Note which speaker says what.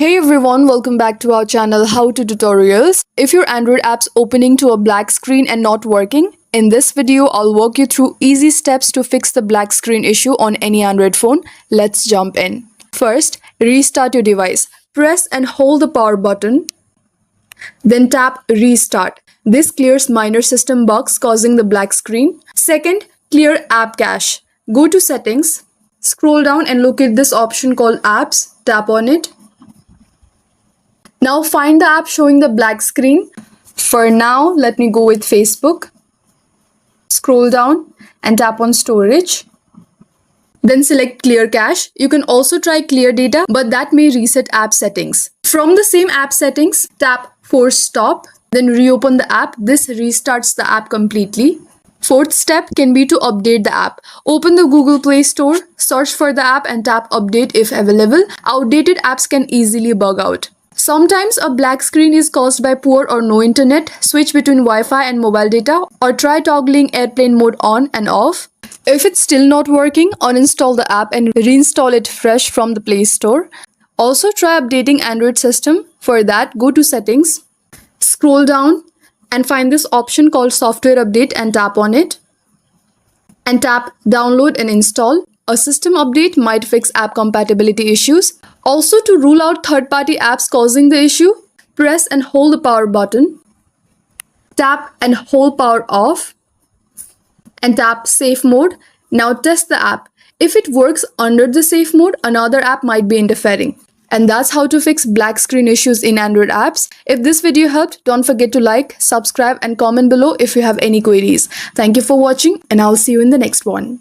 Speaker 1: Hey everyone, welcome back to our channel How to Tutorials. If your Android app's opening to a black screen and not working, in this video I'll walk you through easy steps to fix the black screen issue on any Android phone. Let's jump in. First, restart your device. Press and hold the power button, then tap restart. This clears minor system bugs causing the black screen. Second, clear app cache. Go to settings, scroll down and locate this option called apps. Tap on it. Now find the app showing the black screen. For now, let me go with Facebook. Scroll down and tap on storage. Then select clear cache. You can also try clear data, but that may reset app settings. From the same app settings, tap force stop. Then reopen the app. This restarts the app completely. Fourth step can be to update the app. Open the Google Play Store, search for the app and tap update if available. Outdated apps can easily bug out. Sometimes a black screen is caused by poor or no internet. Switch between Wi-Fi and mobile data or try toggling airplane mode on and off. If it's still not working, uninstall the app and reinstall it fresh from the Play Store. Also try updating Android system. For that, go to settings, scroll down and find this option called software update and tap on it. And tap download and install. A system update might fix app compatibility issues. Also, to rule out third-party apps causing the issue, press and hold the power button, tap and hold power off, and tap safe mode. Now test the app. If it works under the safe mode, another app might be interfering. And that's how to fix black screen issues in Android apps. If this video helped, don't forget to like, subscribe, and comment below if you have any queries. Thank you for watching, and I'll see you in the next one.